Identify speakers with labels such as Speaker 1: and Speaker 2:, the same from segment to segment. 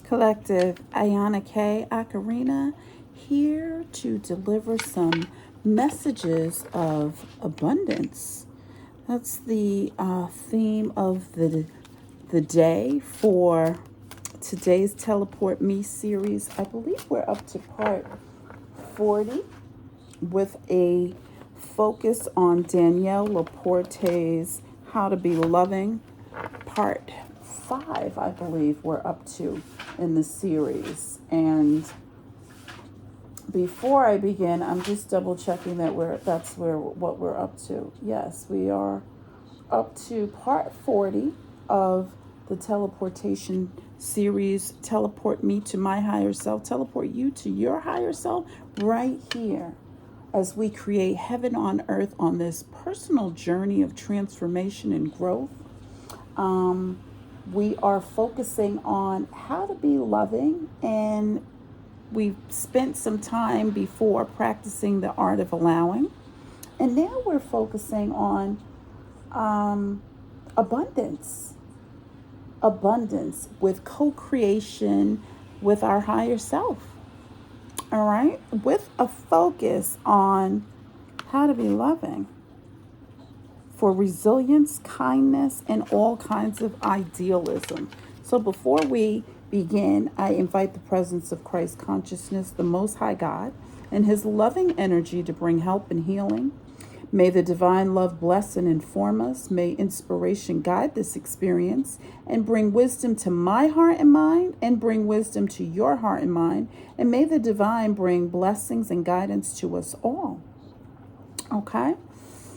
Speaker 1: Collective. Ayana K. Akarina here to deliver some messages of abundance. That's the theme of the day for today's Teleport Me series. I believe we're up to part 40 with a focus on Danielle LaPorte's How to Be Loving. Part 5, I believe, we're up to in the series. And before I begin, I'm just double checking that what we're up to. Yes, we are up to part 40 of the teleportation series. Teleport me to my higher self, teleport you to your higher self right here as we create heaven on earth on this personal journey of transformation and growth. We are focusing on how to be loving, and we've spent some time before practicing the art of allowing. And now we're focusing on abundance with co-creation with our higher self. All right, with a focus on how to be loving for resilience, kindness, and all kinds of idealism. So before we begin, I invite the presence of Christ consciousness, the Most High God, and His loving energy to bring help and healing. May the divine love bless and inform us. May inspiration guide this experience and bring wisdom to my heart and mind, and bring wisdom to your heart and mind. And may the divine bring blessings and guidance to us all. Okay?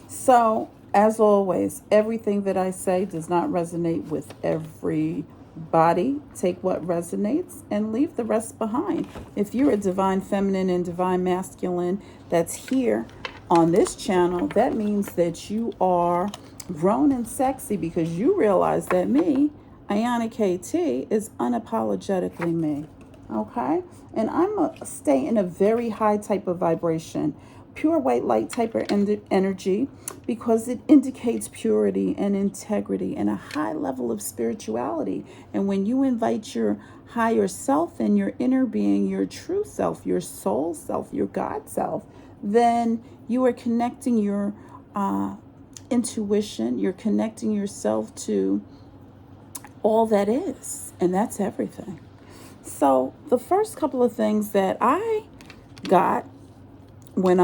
Speaker 1: So, as always, everything that I say does not resonate with everybody. Take what resonates and leave the rest behind. If you're a divine feminine and divine masculine that's here on this channel, that means that you are grown and sexy, because you realize that me, Ayana KT, is unapologetically me. Okay? And I'm a stay in a very high type of vibration, pure white light type of energy, because it indicates purity and integrity and a high level of spirituality. And when you invite your higher self and your inner being, your true self, your soul self, your God self, then you are connecting your intuition. You're connecting yourself to all that is, and that's everything. So the first couple of things that I got when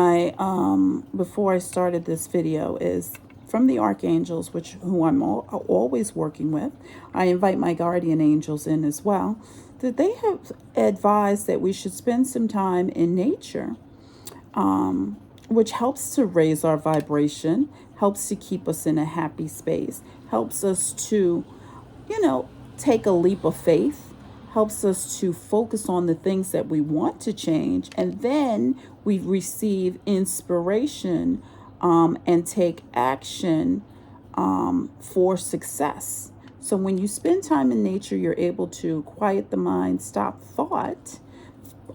Speaker 1: before I started this video is from the archangels, who I'm always working with. I invite my guardian angels in as well, that they have advised that we should spend some time in nature, which helps to raise our vibration, helps to keep us in a happy space, helps us to, take a leap of faith, helps us to focus on the things that we want to change, and then we receive inspiration and take action for success. So when you spend time in nature, you're able to quiet the mind, stop thought,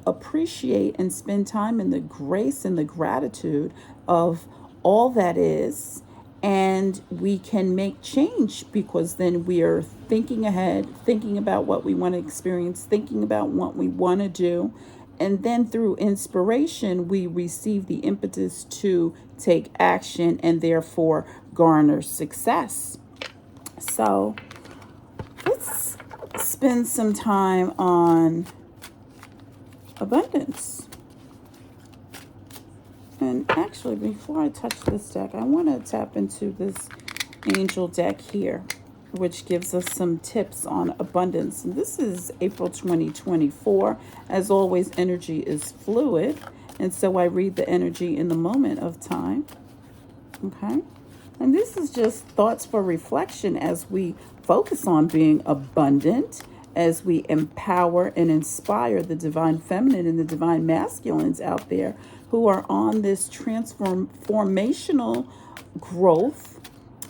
Speaker 1: appreciate and spend time in the grace and the gratitude of all that is, and we can make change, because then we are thinking ahead, thinking about what we want to experience, thinking about what we want to do, and then through inspiration we receive the impetus to take action and therefore garner success. So let's spend some time on abundance. And actually, before I touch this deck, I want to tap into this angel deck here, which gives us some tips on abundance. And this is April 2024. As always, energy is fluid, and so I read the energy in the moment of time. Okay? And this is just thoughts for reflection as we focus on being abundant, as we empower and inspire the divine feminine and the divine masculines out there who are on this transformational growth,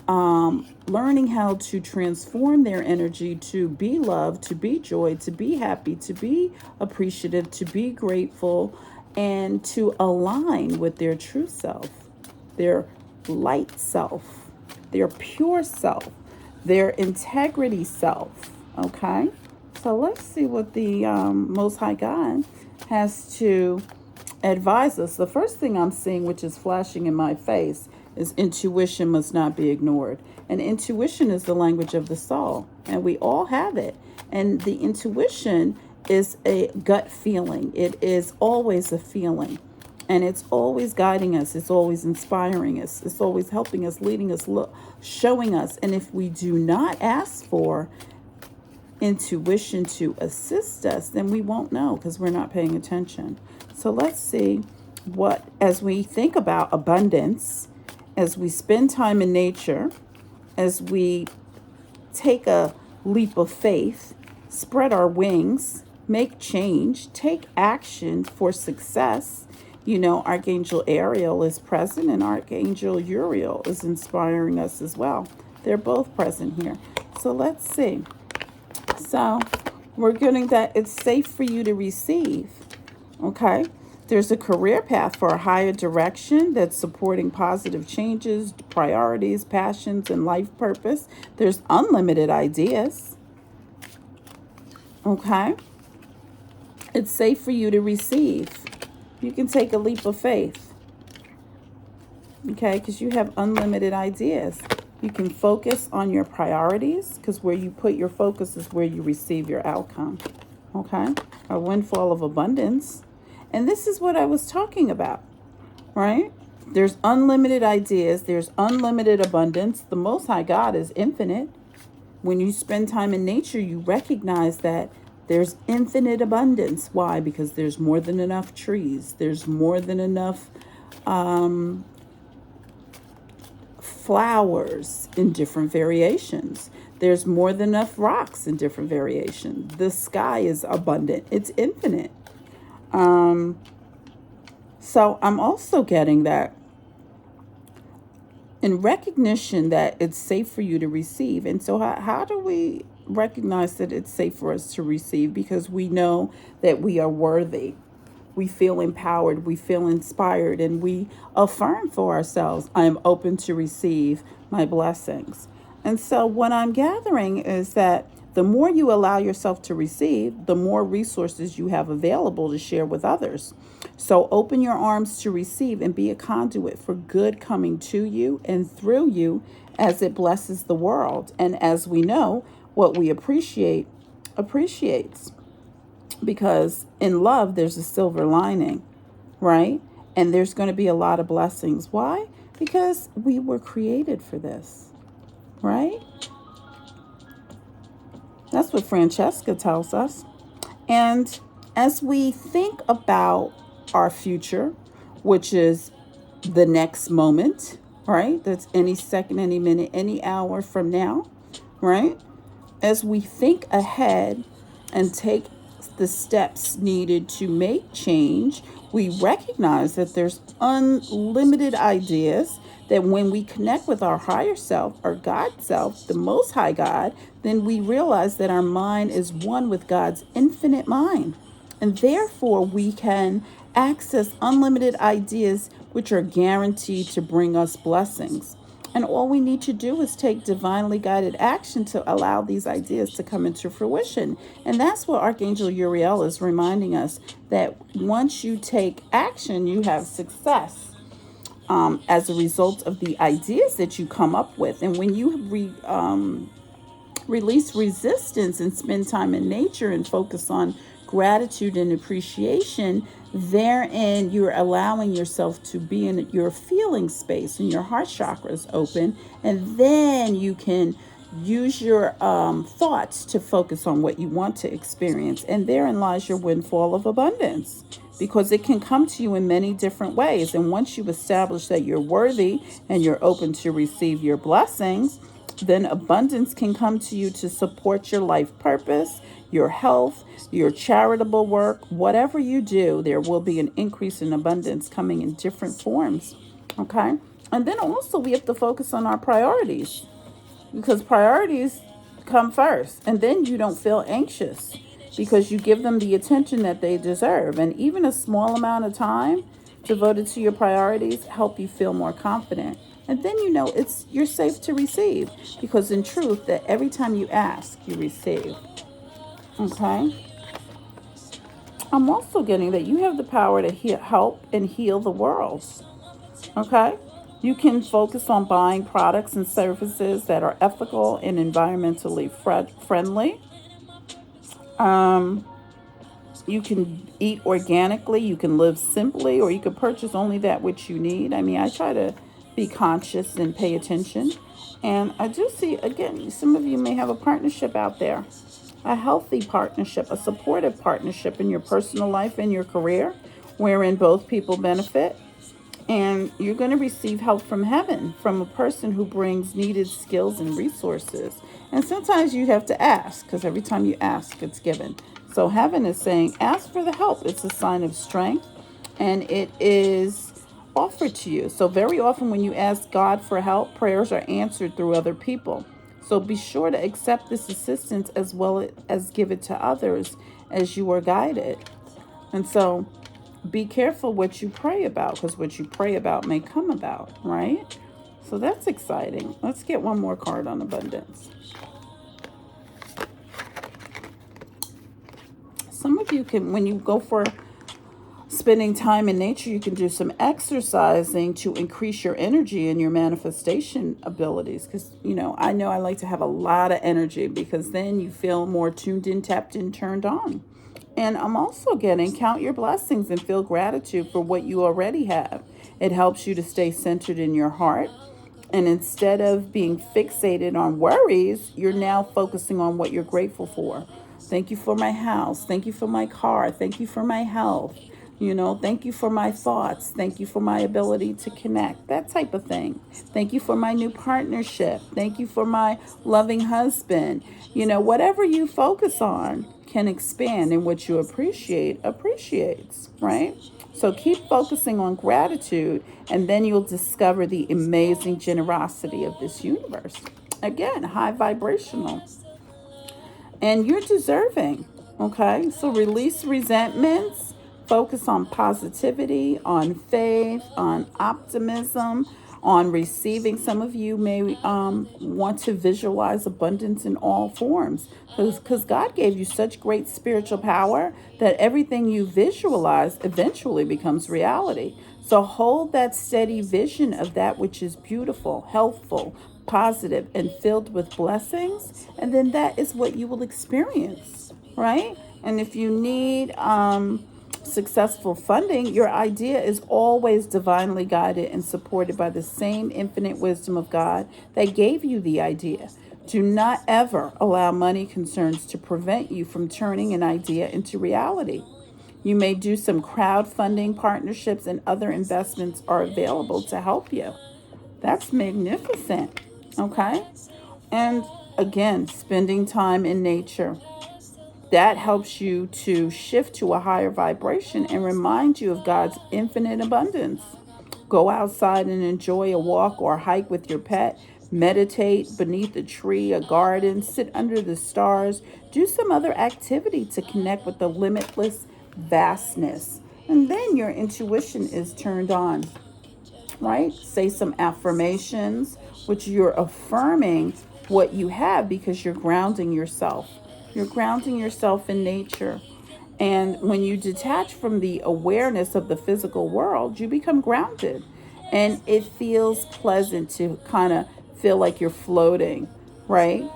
Speaker 1: learning how to transform their energy to be love, to be joy, to be happy, to be appreciative, to be grateful, and to align with their true self, their light self, their pure self, their integrity self. Okay? So let's see what the Most High God has to advise us. The first thing I'm seeing, which is flashing in my face, is intuition must not be ignored. And intuition is the language of the soul, and we all have it. And the intuition is a gut feeling. It is always a feeling. And it's always guiding us. It's always inspiring us. It's always helping us, leading us, showing us. And if we do not ask for intuition to assist us, then we won't know because we're not paying attention. So let's see what, as we think about abundance, as we spend time in nature, as we take a leap of faith, spread our wings, make change, take action for success. You know, Archangel Ariel is present and Archangel Uriel is inspiring us as well. They're both present here. So let's see. So we're getting that it's safe for you to receive. Okay. There's a career path for a higher direction that's supporting positive changes, priorities, passions, and life purpose. There's unlimited ideas. Okay. It's safe for you to receive. You can take a leap of faith. Okay, because you have unlimited ideas. You can focus on your priorities because where you put your focus is where you receive your outcome. Okay, a windfall of abundance. And this is what I was talking about, right? There's unlimited ideas. There's unlimited abundance. The Most High God is infinite. When you spend time in nature, you recognize that there's infinite abundance. Why? Because there's more than enough trees. There's more than enough flowers in different variations. There's more than enough rocks in different variations. The sky is abundant. It's infinite. So I'm also getting that in recognition that it's safe for you to receive. And so how do we recognize that it's safe for us to receive? Because we know that we are worthy. We feel empowered. We feel inspired. And we affirm for ourselves, I am open to receive my blessings. And so what I'm gathering is that the more you allow yourself to receive, the more resources you have available to share with others. So open your arms to receive and be a conduit for good coming to you and through you as it blesses the world. And as we know, what we appreciate appreciates. Because in love, there's a silver lining, right? And there's going to be a lot of blessings. Why? Because we were created for this, right? That's what Francesca tells us. And as we think about our future, which is the next moment, right? That's any second, any minute, any hour from now, right? As we think ahead and take the steps needed to make change, we recognize that there's unlimited ideas, that when we connect with our higher self, our God self, the Most High God, then we realize that our mind is one with God's infinite mind. And therefore, we can access unlimited ideas which are guaranteed to bring us blessings. And all we need to do is take divinely guided action to allow these ideas to come into fruition. And that's what Archangel Uriel is reminding us, that once you take action, you have success as a result of the ideas that you come up with. And when you release resistance and spend time in nature and focus on gratitude and appreciation, therein you're allowing yourself to be in your feeling space and your heart chakras open, and then you can use your thoughts to focus on what you want to experience. And therein lies your windfall of abundance, because it can come to you in many different ways. And once you establish that you're worthy and you're open to receive your blessings, then abundance can come to you to support your life purpose, your health, your charitable work. Whatever you do, there will be an increase in abundance coming in different forms. Okay? And then also we have to focus on our priorities, because priorities come first. And then you don't feel anxious because you give them the attention that they deserve. And even a small amount of time devoted to your priorities help you feel more confident. And then you know you're safe to receive, because in truth, that every time you ask, you receive. Okay. I'm also getting that you have the power to help and heal the world. Okay. You can focus on buying products and services that are ethical and environmentally friendly. Um, you can eat organically, you can live simply, or you can purchase only that which you need. I mean, I try to be conscious and pay attention. And I do see, again, some of you may have a partnership out there, a healthy partnership, a supportive partnership in your personal life and your career, wherein both people benefit. And you're going to receive help from heaven, from a person who brings needed skills and resources. And sometimes you have to ask, because every time you ask, it's given. So heaven is saying, ask for the help. It's a sign of strength, and it is offered to you. So very often when you ask God for help, prayers are answered through other people. So be sure to accept this assistance as well as give it to others as you are guided. And so be careful what you pray about, because what you pray about may come about, right? So that's exciting. Let's get one more card on abundance. Some of you can, when you go for spending time in nature, you can do some exercising to increase your energy and your manifestation abilities. Because, I know I like to have a lot of energy, because then you feel more tuned in, tapped in, turned on. And I'm also getting count your blessings and feel gratitude for what you already have. It helps you to stay centered in your heart. And instead of being fixated on worries, you're now focusing on what you're grateful for. Thank you for my house. Thank you for my car. Thank you for my health. Thank you for my thoughts. Thank you for my ability to connect. That type of thing. Thank you for my new partnership. Thank you for my loving husband. Whatever you focus on can expand, and what you appreciate appreciates, right? So keep focusing on gratitude, and then you'll discover the amazing generosity of this universe. Again, high vibrational. And you're deserving, okay? So release resentments, focus on positivity, on faith, on optimism, on receiving. Some of you may want to visualize abundance in all forms, because God gave you such great spiritual power that everything you visualize eventually becomes reality. So hold that steady vision of that which is beautiful, healthful, positive, and filled with blessings, and then that is what you will experience, right? And if you need successful funding, your idea is always divinely guided and supported by the same infinite wisdom of God that gave you the idea. Do not ever allow money concerns to prevent you from turning an idea into reality. You may do some crowdfunding partnerships, and other investments are available to help you. That's magnificent. Okay. And again, spending time in nature. That helps you to shift to a higher vibration and remind you of God's infinite abundance. Go outside and enjoy a walk or hike with your pet. Meditate beneath a tree, a garden, sit under the stars. Do some other activity to connect with the limitless vastness. And then your intuition is turned on, right? Say some affirmations, which you're affirming what you have, because you're grounding yourself. You're grounding yourself in nature. And when you detach from the awareness of the physical world, you become grounded. And it feels pleasant to kind of feel like you're floating, right?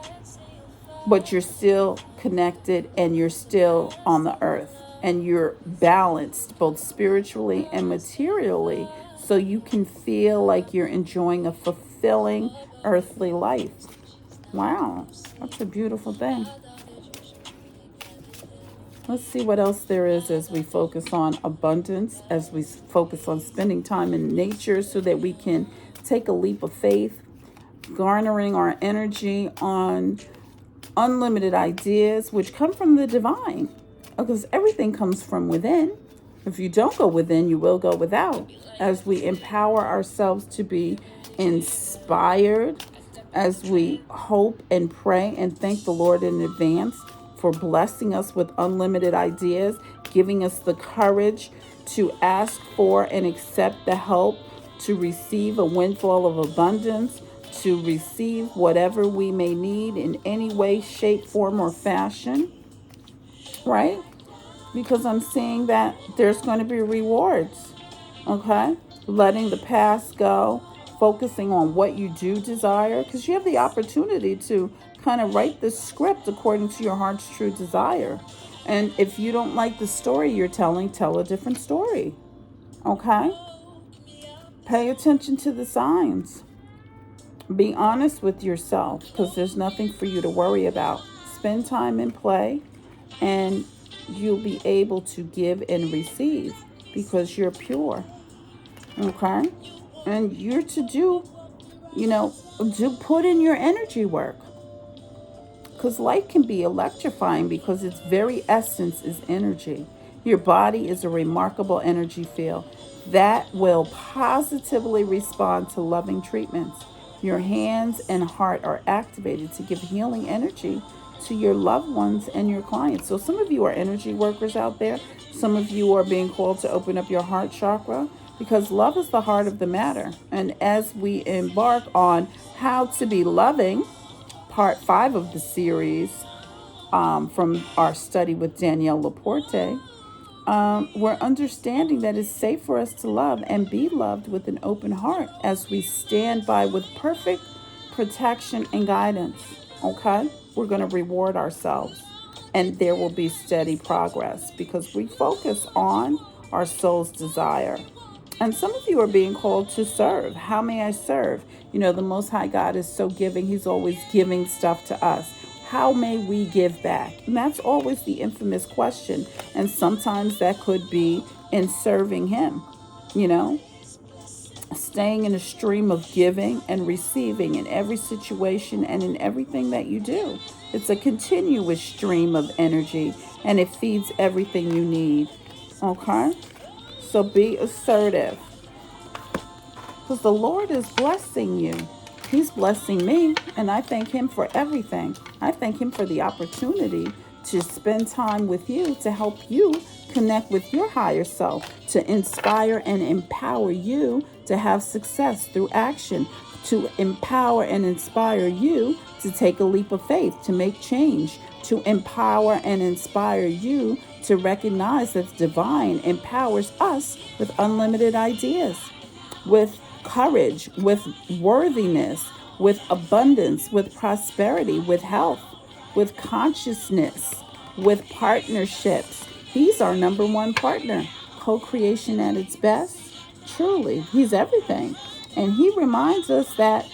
Speaker 1: But you're still connected, and you're still on the earth, and you're balanced both spiritually and materially, so you can feel like you're enjoying a fulfilling earthly life. Wow, that's a beautiful thing. Let's see what else there is as we focus on abundance, as we focus on spending time in nature, so that we can take a leap of faith, garnering our energy on unlimited ideas which come from the divine, because everything comes from within. If you don't go within, you will go without. As we empower ourselves to be inspired, as we hope and pray and thank the Lord in advance for blessing us with unlimited ideas, giving us the courage to ask for and accept the help, to receive a windfall of abundance, to receive whatever we may need in any way, shape, form, or fashion. right? Because I'm seeing that there's going to be rewards, okay? Letting the past go, focusing on what you do desire, because you have the opportunity to kind of write the script according to your heart's true desire. And if you don't like the story you're telling, tell a different story, okay? Pay attention to the signs. Be honest with yourself because there's nothing for you to worry about. Spend time in play and you'll be able to give and receive because you're pure. Okay? And you're to do put in your energy work. Because life can be electrifying because its very essence is energy. Your body is a remarkable energy field that will positively respond to loving treatments. Your hands and heart are activated to give healing energy to your loved ones and your clients. So some of you are energy workers out there. Some of you are being called to open up your heart chakra because love is the heart of the matter. And as we embark on how to be loving, part 5 of the series, from our study with Danielle LaPorte, we're understanding that it's safe for us to love and be loved with an open heart as we stand by with perfect protection and guidance. Okay? We're going to reward ourselves and there will be steady progress because we focus on our soul's desire. And some of you are being called to serve. How may I serve? The Most High God is so giving. He's always giving stuff to us. How may we give back? And that's always the infamous question. And sometimes that could be in serving Him, staying in a stream of giving and receiving in every situation and in everything that you do. It's a continuous stream of energy and it feeds everything you need. Okay? So be assertive because the Lord is blessing you. He's blessing me and I thank Him for everything. I thank Him for the opportunity to spend time with you to help you connect with your higher self, to inspire and empower you to have success through action, to empower and inspire you to take a leap of faith, to make change, to empower and inspire you to recognize that divine empowers us with unlimited ideas, with courage, with worthiness, with abundance, with prosperity, with health, with consciousness, with partnerships. He's our number one partner. Co-creation at its best. Truly, He's everything. And He reminds us that,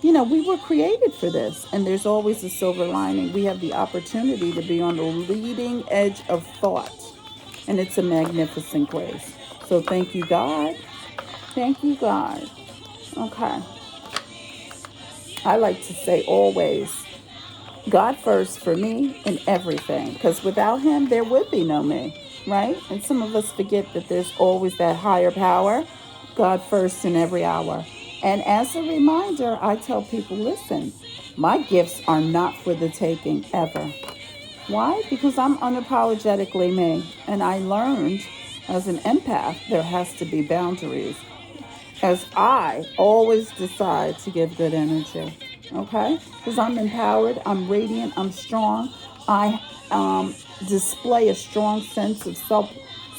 Speaker 1: we were created for this. And there's always a silver lining. We have the opportunity to be on the leading edge of thought. And it's a magnificent grace. So thank you, God. Thank you, God. Okay. I like to say always, God first for me in everything. Because without Him, there would be no me, right? And some of us forget that there's always that higher power. God first in every hour. And as a reminder, I tell people, listen, my gifts are not for the taking ever. Why? Because I'm unapologetically me. And I learned as an empath, there has to be boundaries. As I always decide to give good energy. Okay? Because I'm empowered, I'm radiant, I'm strong. I display a strong sense of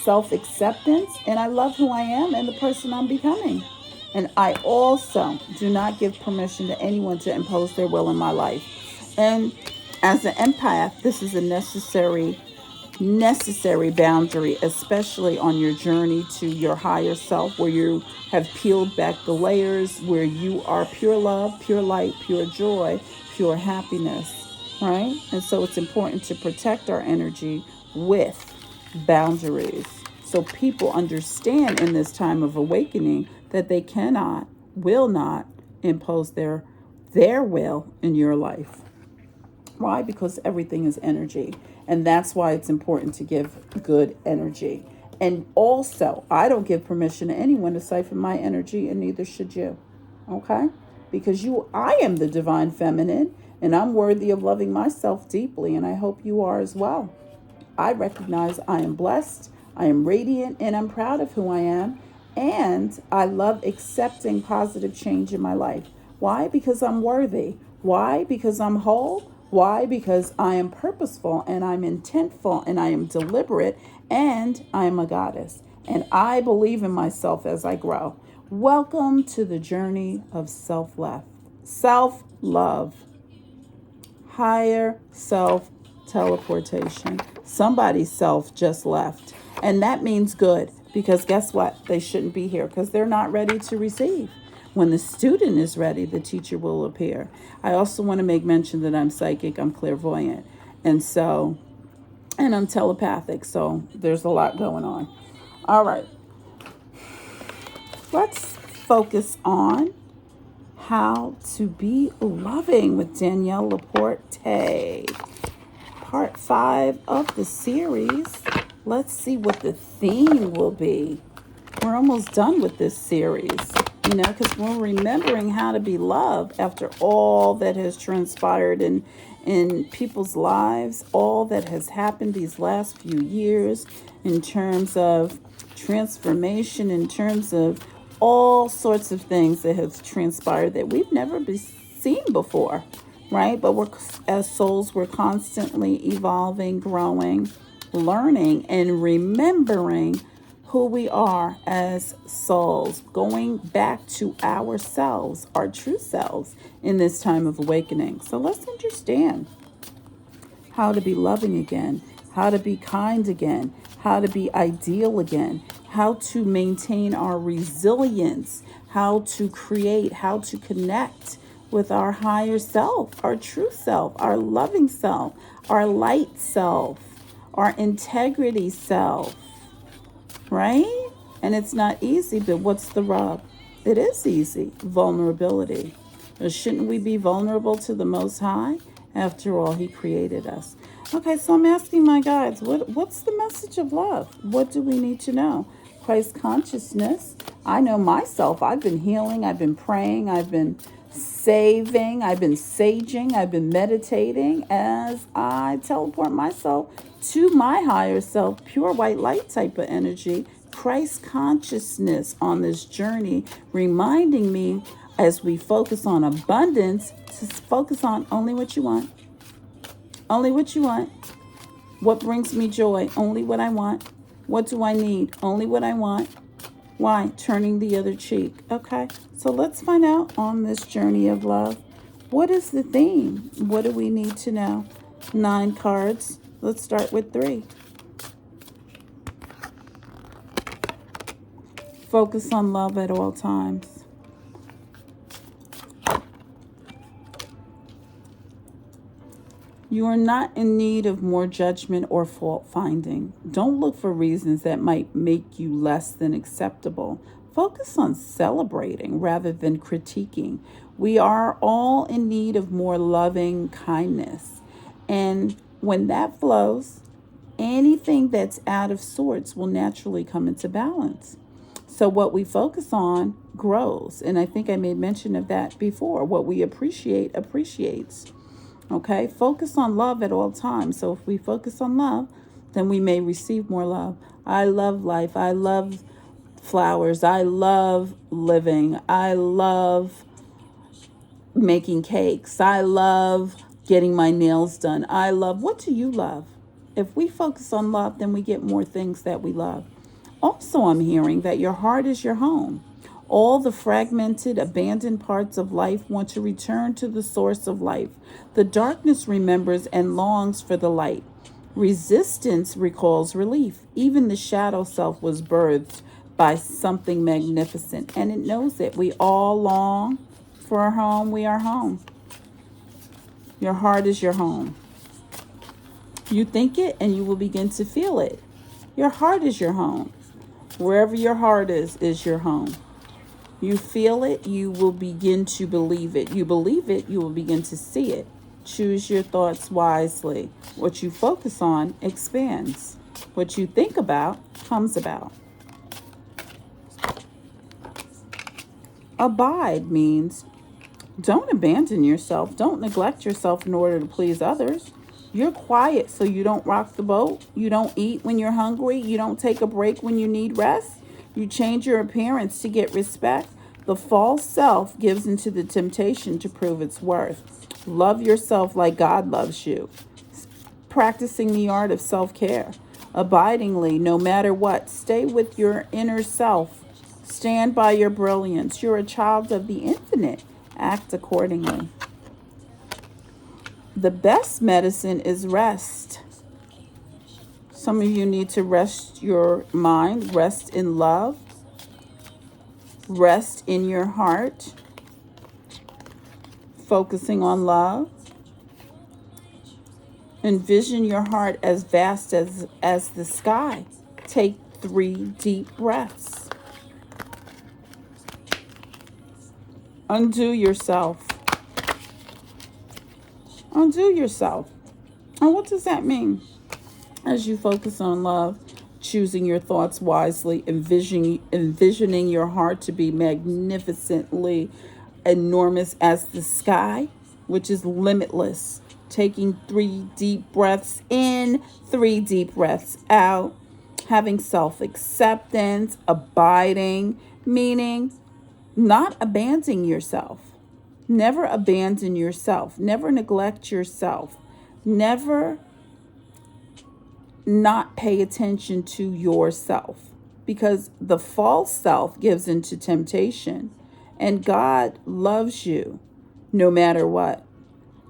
Speaker 1: self-acceptance. And I love who I am and the person I'm becoming. And I also do not give permission to anyone to impose their will in my life. And as an empath, this is a necessary boundary, especially on your journey to your higher self, where you have peeled back the layers, where you are pure love, pure light, pure joy, pure happiness, right? And so it's important to protect our energy with boundaries. So people understand in this time of awakening that they cannot, will not impose their will in your life. Why? Because everything is energy. And that's why it's important to give good energy. And also, I don't give permission to anyone to siphon my energy, and neither should you. Okay? Because I am the divine feminine, and I'm worthy of loving myself deeply, and I hope you are as well. I recognize I am blessed, I am radiant, and I'm proud of who I am. And I love accepting positive change in my life. Why? Because I'm worthy. Why? Because I'm whole. Why? Because I am purposeful and I'm intentful and I am deliberate and I am a goddess. And I believe in myself as I grow. Welcome to the journey of self-love. Self-love. Higher self teleportation. Somebody's self just left. And that means good, because guess what? They shouldn't be here because they're not ready to receive. When the student is ready, the teacher will appear. I also want to make mention that I'm psychic, I'm clairvoyant, and I'm telepathic. So there's a lot going on. All right. Let's focus on how to be loving with Danielle LaPorte. Part 5 of the series. Let's see what the theme will be. We're almost done with this series, because we're remembering how to be loved after all that has transpired in people's lives, all that has happened these last few years in terms of transformation, in terms of all sorts of things that have transpired that we've never seen before, right? But as souls, we're constantly evolving, growing, learning, and remembering who we are as souls, going back to ourselves, our true selves in this time of awakening. So let's understand how to be loving again, how to be kind again, how to be ideal again, how to maintain our resilience, how to create, how to connect with our higher self, our true self, our loving self, our light self, our integrity self, right? And it's not easy, but what's the rub? It is easy. Vulnerability. But shouldn't we be vulnerable to the Most High? After all, He created us. Okay, so I'm asking my guides, what's the message of love? What do we need to know? Christ consciousness. I know myself. I've been healing. I've been praying. I've been saving. I've been saging. I've been meditating as I teleport myself to my higher self, pure white light type of energy, Christ consciousness on this journey, reminding me as we focus on abundance to focus on only what you want. Only what you want. What brings me joy? Only what I want. What do I need? Only what I want. Why? Turning the other cheek. Okay, so let's find out on this journey of love. What is the theme? What do we need to know? 9 cards. Let's start with 3. Focus on love at all times. You are not in need of more judgment or fault finding. Don't look for reasons that might make you less than acceptable. Focus on celebrating rather than critiquing. We are all in need of more loving kindness. And when that flows, anything that's out of sorts will naturally come into balance. So what we focus on grows. And I think I made mention of that before. What we appreciate appreciates. Okay, focus on love at all times. So if we focus on love, then we may receive more love. I love life. I love flowers. I love living. I love making cakes. I love getting my nails done. I love, what do you love? If we focus on love, then we get more things that we love. Also, I'm hearing that your heart is your home. All the fragmented, abandoned parts of life want to return to the source of life. The darkness remembers and longs for the light. Resistance recalls relief. Even the shadow self was birthed by something magnificent, and it knows it. We all long for a home. We are home. Your heart is your home. You think it, and you will begin to feel it. Your heart is your home. Wherever your heart is your home. You feel it, you will begin to believe it. You believe it, you will begin to see it. Choose your thoughts wisely. What you focus on expands. What you think about comes about. Abide means don't abandon yourself. Don't neglect yourself in order to please others. You're quiet so you don't rock the boat. You don't eat when you're hungry. You don't take a break when you need rest. You change your appearance to get respect. The false self gives into the temptation to prove its worth. Love yourself like God loves you. Practicing the art of self-care. Abidingly, no matter what, stay with your inner self. Stand by your brilliance. You're a child of the infinite. Act accordingly. The best medicine is rest. Some of you need to rest your mind, rest in love, rest in your heart, focusing on love. Envision your heart as vast as the sky. Take 3 deep breaths. Undo yourself. Undo yourself. And what does that mean? As you focus on love, choosing your thoughts wisely, envisioning your heart to be magnificently enormous as the sky, which is limitless. Taking 3 deep breaths in, 3 deep breaths out. Having self-acceptance, abiding, meaning not abandoning yourself. Never abandon yourself. Never neglect yourself. Never not pay attention to yourself, because the false self gives into temptation, and God loves you no matter what.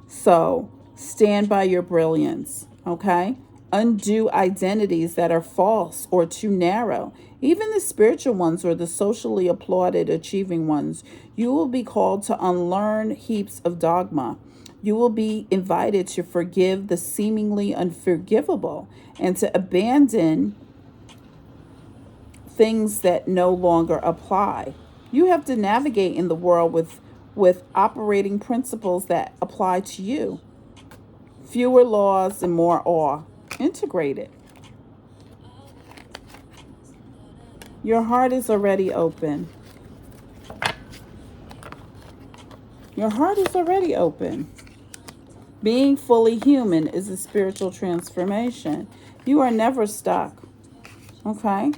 Speaker 1: So stand by your brilliance, okay? Undo identities that are false or too narrow, even the spiritual ones or the socially applauded achieving ones. You will be called to unlearn heaps of dogma. You will be invited to forgive the seemingly unforgivable and to abandon things that no longer apply. You have to navigate in the world with operating principles that apply to you. Fewer laws and more awe. Integrate it. Your heart is already open. Your heart is already open. Being fully human is a spiritual transformation. You are never stuck. Okay?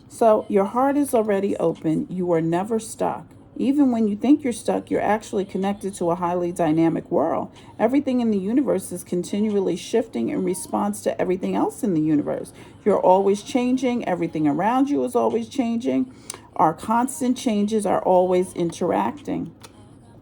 Speaker 1: So your heart is already open. You are never stuck. Even when you think you're stuck, you're actually connected to a highly dynamic world. Everything in the universe is continually shifting in response to everything else in the universe. You're always changing. Everything around you is always changing. Our constant changes are always interacting.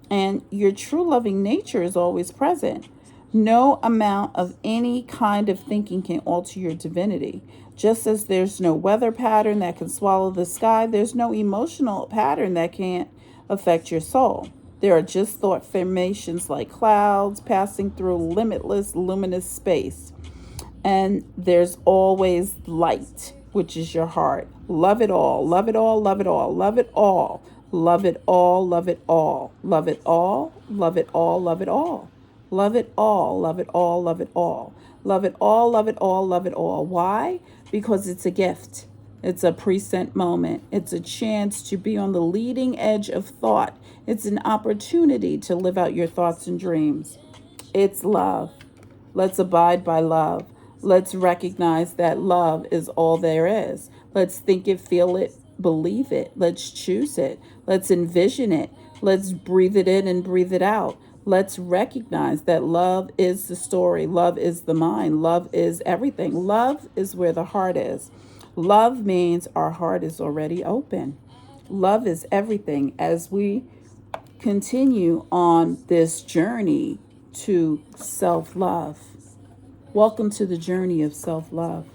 Speaker 1: And your true loving nature is always present. No amount of any kind of thinking can alter your divinity. Just as there's no weather pattern that can swallow the sky, there's no emotional pattern that can't affect your soul. There are just thought formations like clouds passing through limitless, luminous space. And there's always light, which is your heart. Love it all, love it all, love it all, love it all, love it all, love it all, love it all, love it all, love it all. Love it all, love it all, love it all. Love it all, love it all, love it all. Why? Because it's a gift. It's a present moment. It's a chance to be on the leading edge of thought. It's an opportunity to live out your thoughts and dreams. It's love. Let's abide by love. Let's recognize that love is all there is. Let's think it, feel it, believe it. Let's choose it. Let's envision it. Let's breathe it in and breathe it out. Let's recognize that love is the story. Love is the mind. Love is everything. Love is where the heart is. Love means our heart is already open. Love is everything. As we continue on this journey to self-love, welcome to the journey of self-love.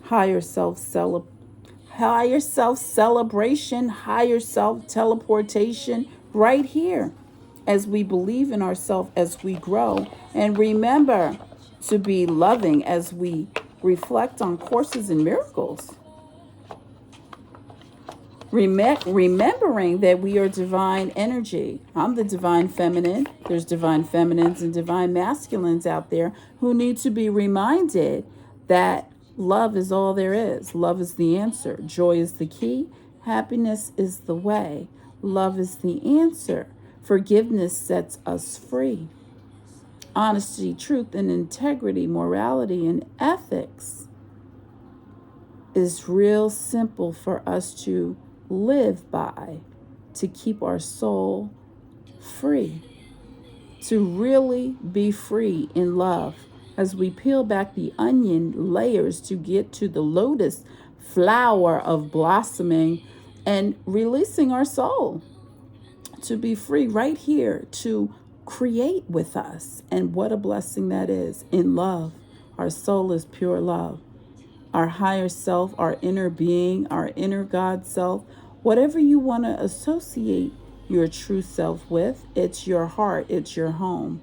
Speaker 1: Higher self-celebration, higher self-teleportation right here, as we believe in ourselves, as we grow. And remember to be loving as we reflect on Courses in Miracles. Remembering that we are divine energy. I'm the divine feminine. There's divine feminines and divine masculines out there who need to be reminded that love is all there is. Love is the answer. Joy is the key. Happiness is the way. Love is the answer. Forgiveness sets us free. Honesty, truth, and integrity, morality, and ethics is real simple for us to live by, to keep our soul free. to really be free in love as we peel back the onion layers to get to the lotus flower of blossoming and releasing our soul to be free right here to create with us. And what a blessing that is in love. Our soul is pure love. Our higher self, our inner being, our inner God self, whatever you want to associate your true self with, it's your heart, it's your home,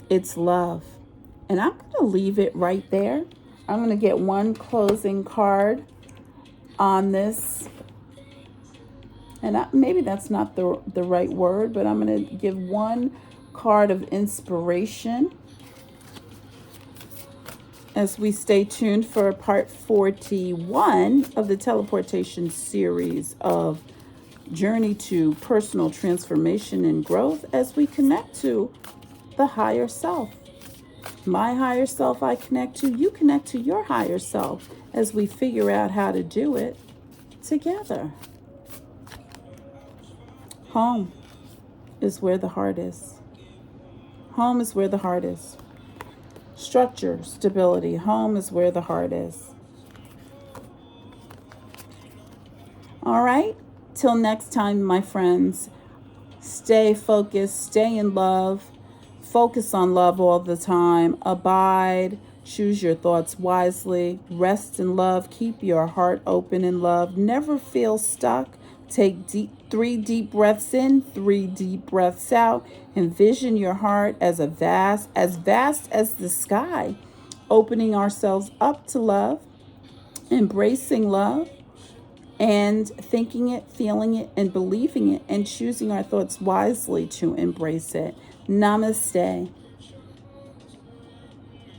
Speaker 1: it's love. And I'm going to leave it right there. I'm going to get one closing card on this. And maybe that's not the right word, but I'm going to give one card of inspiration as we stay tuned for part 41 of the teleportation series of Journey to Personal Transformation and Growth as we connect to the higher self. My higher self I connect to, you connect to your higher self as we figure out how to do it together. Home is where the heart is. Home is where the heart is. Structure, stability. Home is where the heart is. All right. Till next time, my friends. Stay focused. Stay in love. Focus on love all the time. Abide. Choose your thoughts wisely. Rest in love. Keep your heart open in love. Never feel stuck. Take 3 deep breaths in, 3 deep breaths out. Envision your heart as vast as the sky, opening ourselves up to love, embracing love, and thinking it, feeling it, and believing it, and choosing our thoughts wisely to embrace it. Namaste.